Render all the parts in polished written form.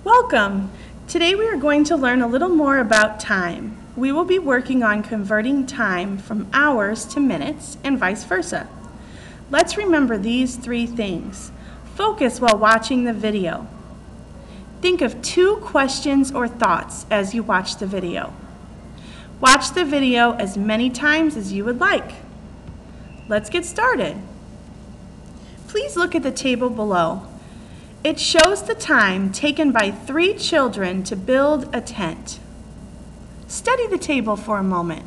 Welcome! Today we are going to learn a little more about time. We will be working on converting time from hours to minutes and vice versa. Let's remember these three things. Focus while watching the video. Think of 2 questions or thoughts as you watch the video. Watch the video as many times as you would like. Let's get started. Please look at the table below. It shows the time taken by 3 children to build a tent. Study the table for a moment.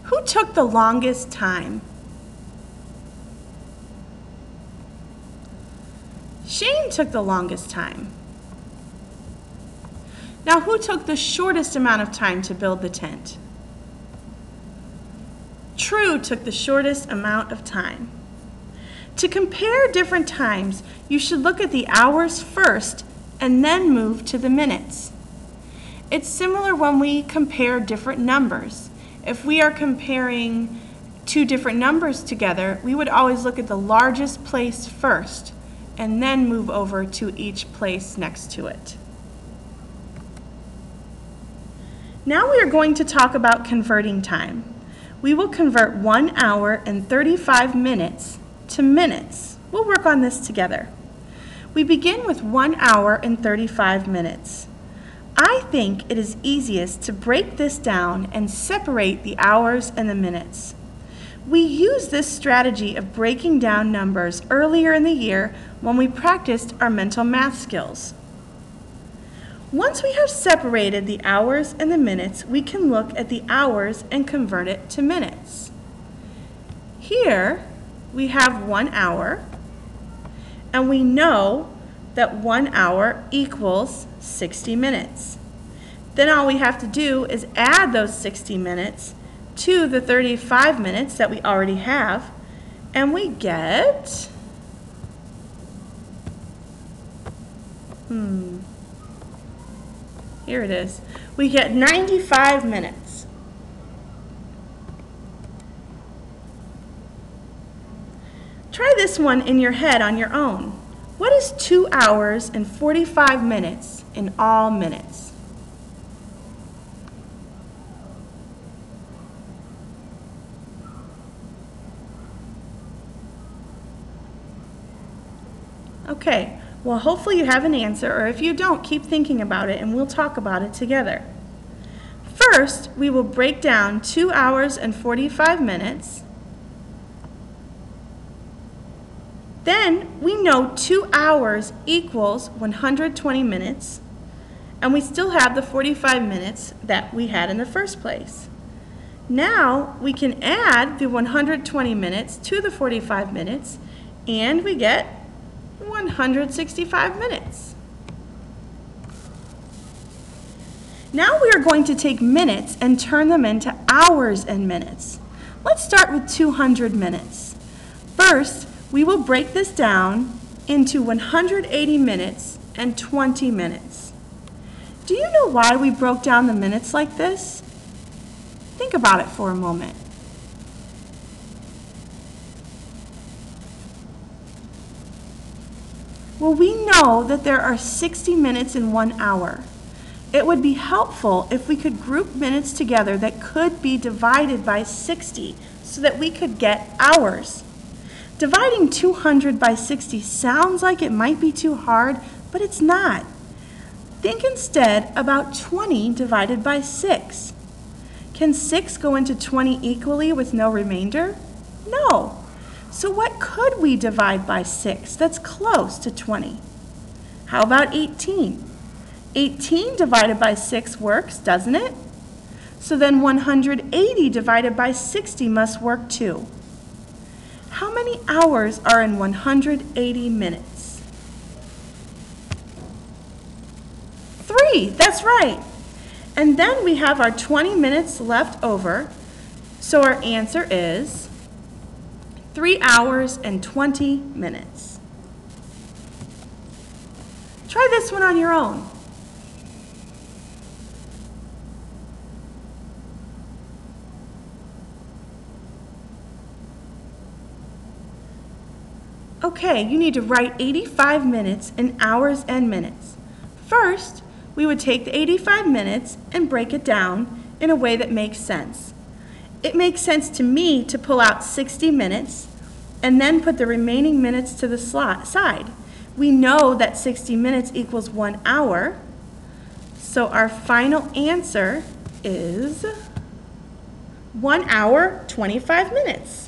Who took the longest time? Shane took the longest time. Now, who took the shortest amount of time to build the tent? True took the shortest amount of time. To compare different times, you should look at the hours first and then move to the minutes. It's similar when we compare different numbers. If we are comparing 2 different numbers together, we would always look at the largest place first and then move over to each place next to it. Now we are going to talk about converting time. We will convert 1 hour and 35 minutes to minutes. We'll work on this together. We begin with 1 hour and 35 minutes. I think it is easiest to break this down and separate the hours and the minutes. We used this strategy of breaking down numbers earlier in the year when we practiced our mental math skills. Once we have separated the hours and the minutes, we can look at the hours and convert it to minutes. Here, we have 1 hour, and we know that 1 hour equals 60 minutes. Then all we have to do is add those 60 minutes to the 35 minutes that we already have, and we get, here it is. We get 95 minutes. Try this one in your head on your own. What is 2 hours and 45 minutes in all minutes? Okay, well, hopefully you have an answer, or if you don't, keep thinking about it and we'll talk about it together. First, we will break down 2 hours and 45 minutes. Then we know 2 hours equals 120 minutes, and we still have the 45 minutes that we had in the first place. Now we can add the 120 minutes to the 45 minutes, and we get 165 minutes. Now we are going to take minutes and turn them into hours and minutes. Let's start with 200 minutes. First, we will break this down into 180 minutes and 20 minutes. Do you know why we broke down the minutes like this? Think about it for a moment. Well, we know that there are 60 minutes in 1 hour. It would be helpful if we could group minutes together that could be divided by 60 so that we could get hours. Dividing 200 by 60 sounds like it might be too hard, but it's not. Think instead about 20 divided by 6. Can 6 go into 20 equally with no remainder? No. So what could we divide by 6 that's close to 20? How about 18? 18 divided by 6 works, doesn't it? So then 180 divided by 60 must work too. How many hours are in 180 minutes? 3, that's right. And then we have our 20 minutes left over, so our answer is 3 hours and 20 minutes. Try this one on your own. Okay, you need to write 85 minutes in hours and minutes. First, we would take the 85 minutes and break it down in a way that makes sense. It makes sense to me to pull out 60 minutes and then put the remaining minutes to the side. We know that 60 minutes equals 1 hour, so our final answer is 1 hour, 25 minutes.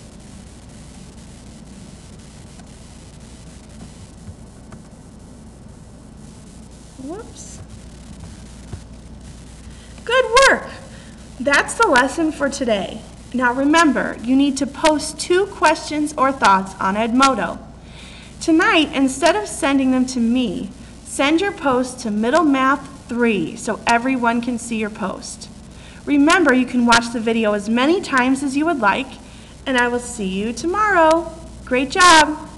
Whoops. Good work. That's the lesson for today. Now remember, you need to post 2 questions or thoughts on Edmodo. Tonight, instead of sending them to me, send your post to Middle Math 3 so everyone can see your post. Remember, you can watch the video as many times as you would like, and I will see you tomorrow. Great job!